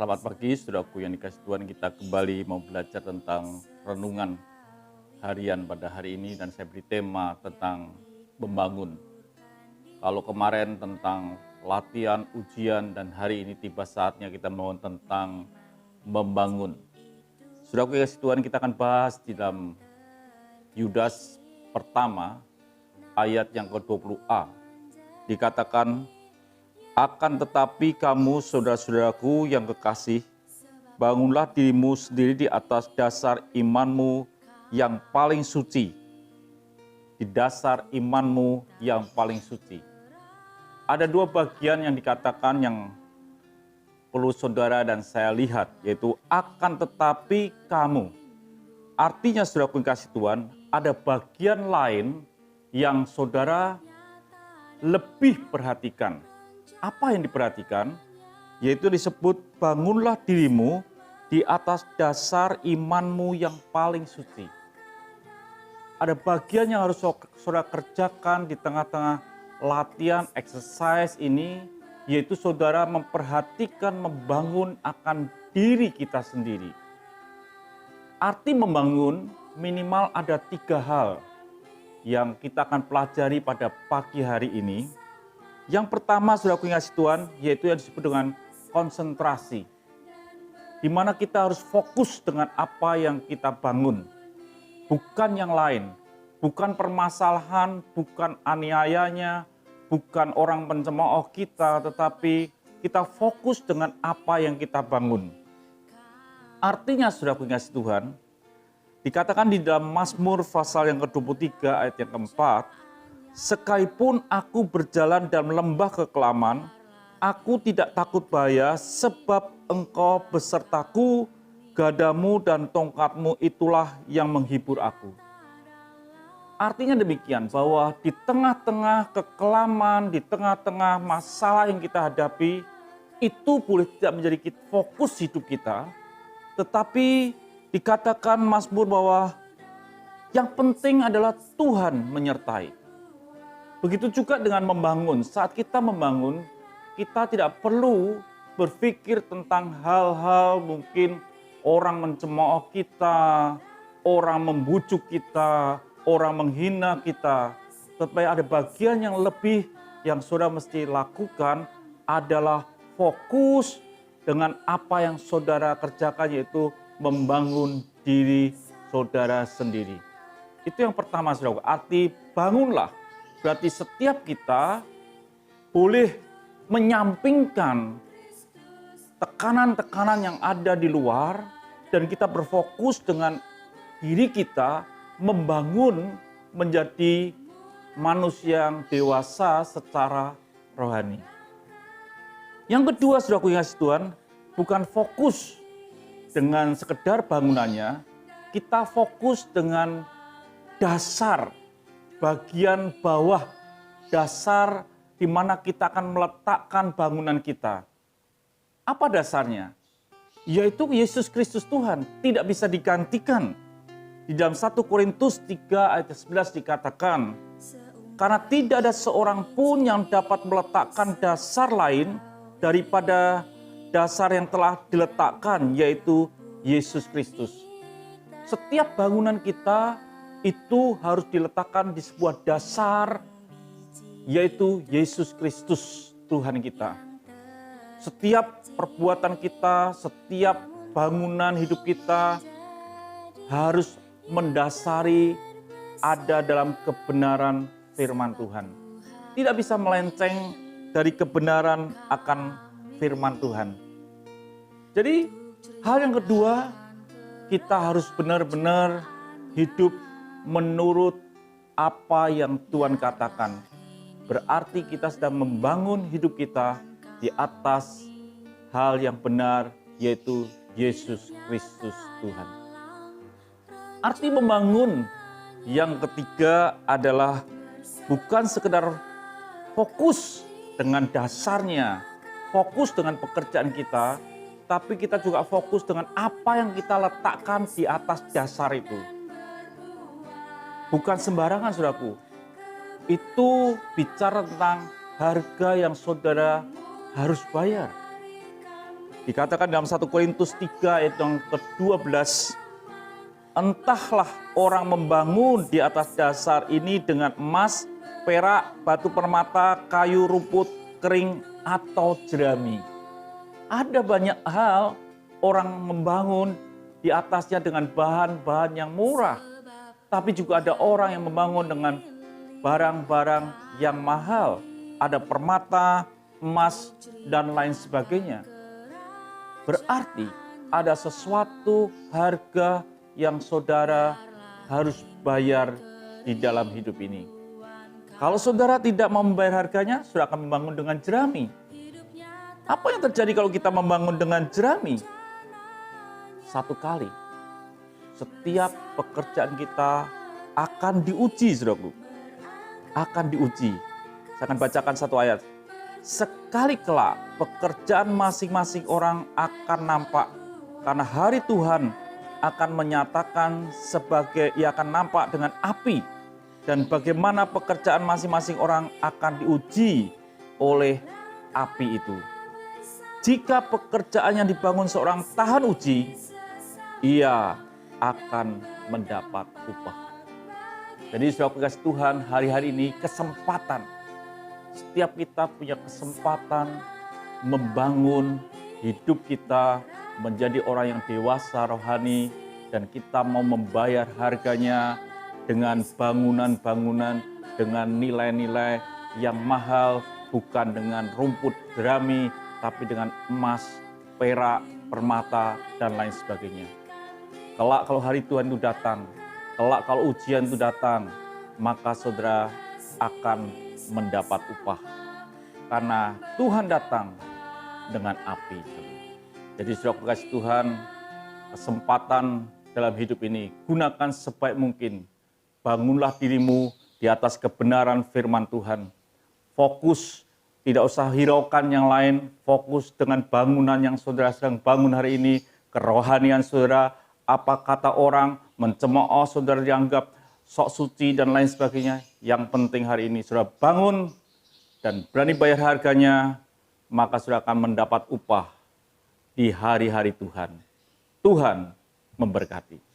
Selamat pagi, saudaraku yang dikasih Tuhan. Kita kembali mau belajar tentang renungan harian pada hari ini, dan saya beri tema tentang membangun. Kalau kemarin tentang latihan, ujian, dan hari ini tiba saatnya kita mau tentang membangun. Saudaraku yang dikasih Tuhan, kita akan bahas di dalam Yudas pertama ayat yang ke-20a. Dikatakan, akan tetapi kamu saudara-saudaraku yang kekasih, bangunlah dirimu sendiri di atas dasar imanmu yang paling suci. Di dasar imanmu yang paling suci. Ada dua bagian yang dikatakan yang perlu saudara dan saya lihat, yaitu akan tetapi kamu. Artinya saudara yang kasih Tuhan, ada bagian lain yang saudara lebih perhatikan. Apa yang diperhatikan? Yaitu disebut bangunlah dirimu di atas dasar imanmu yang paling suci. Ada bagian yang harus saudara kerjakan di tengah-tengah latihan, exercise ini, yaitu saudara memperhatikan membangun akan diri kita sendiri. Arti membangun minimal ada 3 hal yang kita akan pelajari pada pagi hari ini. Yang pertama, saudaraku yang kasih Tuhan, yaitu yang disebut dengan konsentrasi. Di mana kita harus fokus dengan apa yang kita bangun. Bukan yang lain. Bukan permasalahan, bukan aniayanya, bukan orang pencemooh kita, tetapi kita fokus dengan apa yang kita bangun. Artinya, saudaraku yang kasih Tuhan, dikatakan di dalam Mazmur pasal yang ke-23 ayat yang keempat, sekalipun aku berjalan dalam lembah kekelaman, aku tidak takut bahaya, sebab engkau besertaku, gadamu dan tongkatmu itulah yang menghibur aku. Artinya demikian, bahwa di tengah-tengah kekelaman, di tengah-tengah masalah yang kita hadapi, itu boleh tidak menjadi fokus hidup kita, tetapi dikatakan Mazmur bahwa yang penting adalah Tuhan menyertai. Begitu juga dengan membangun. Saat kita membangun, kita tidak perlu berpikir tentang hal-hal mungkin orang mencemooh kita, orang membujuk kita, orang menghina kita. Tetapi ada bagian yang lebih yang saudara mesti lakukan adalah fokus dengan apa yang saudara kerjakan, yaitu membangun diri saudara sendiri. Itu yang pertama, saudara. Arti bangunlah. Berarti setiap kita boleh menyampingkan tekanan-tekanan yang ada di luar dan kita berfokus dengan diri kita membangun menjadi manusia yang dewasa secara rohani. Yang kedua, saudaraku yang kasih Tuhan, bukan fokus dengan sekedar bangunannya, kita fokus dengan dasar, bagian bawah, dasar di mana kita akan meletakkan bangunan kita. Apa dasarnya? Yaitu Yesus Kristus Tuhan, tidak bisa digantikan. Di dalam 1 Korintus 3 ayat 11 dikatakan, karena tidak ada seorang pun yang dapat meletakkan dasar lain daripada dasar yang telah diletakkan, yaitu Yesus Kristus. Setiap bangunan kita itu harus diletakkan di sebuah dasar, yaitu Yesus Kristus Tuhan kita. Setiap perbuatan kita, setiap bangunan hidup kita harus mendasari ada dalam kebenaran firman Tuhan. Tidak bisa melenceng dari kebenaran akan firman Tuhan. Jadi hal yang kedua, kita harus benar-benar hidup menurut apa yang Tuhan katakan. Berarti kita sedang membangun hidup kita di atas hal yang benar, yaitu Yesus Kristus Tuhan. Arti membangun yang ketiga adalah bukan sekedar fokus dengan dasarnya, fokus dengan pekerjaan kita, tapi kita juga fokus dengan apa yang kita letakkan di atas dasar itu. Bukan sembarangan, saudaraku. Itu bicara tentang harga yang saudara harus bayar. Dikatakan dalam 1 Korintus 3 ayat yang ke-12, entahlah orang membangun di atas dasar ini dengan emas, perak, batu permata, kayu, rumput, kering, atau jerami. Ada banyak hal orang membangun di atasnya dengan bahan-bahan yang murah. Tapi juga ada orang yang membangun dengan barang-barang yang mahal. Ada permata, emas, dan lain sebagainya. Berarti ada sesuatu harga yang saudara harus bayar di dalam hidup ini. Kalau saudara tidak membayar harganya, saudara akan membangun dengan jerami. Apa yang terjadi kalau kita membangun dengan jerami? Satu kali, setiap pekerjaan kita akan diuji, saudaraku. Akan diuji. Saya akan bacakan satu ayat. Sekali kelak pekerjaan masing-masing orang akan nampak, karena hari Tuhan akan menyatakan ia akan nampak dengan api, dan bagaimana pekerjaan masing-masing orang akan diuji oleh api itu. Jika pekerjaan yang dibangun seorang tahan uji, ia akan mendapat upah. Jadi saudara kasih Tuhan, hari-hari ini kesempatan. Setiap kita punya kesempatan membangun hidup kita menjadi orang yang dewasa rohani, dan kita mau membayar harganya dengan bangunan-bangunan, dengan nilai-nilai yang mahal, bukan dengan rumput jerami, tapi dengan emas, perak, permata, dan lain sebagainya. Kelak kalau hari Tuhan itu datang, kelak kalau ujian itu datang, maka saudara akan mendapat upah. Karena Tuhan datang dengan api. Jadi saudara kasih Tuhan, kesempatan dalam hidup ini gunakan sebaik mungkin. Bangunlah dirimu di atas kebenaran firman Tuhan. Fokus, tidak usah hiraukan yang lain. Fokus dengan bangunan yang saudara sedang bangun hari ini. Kerohanian saudara, apa kata orang, mencemooh saudara dianggap sok suci dan lain sebagainya. Yang penting hari ini saudara bangun dan berani bayar harganya, maka saudara akan mendapat upah di hari-hari Tuhan. Tuhan memberkati.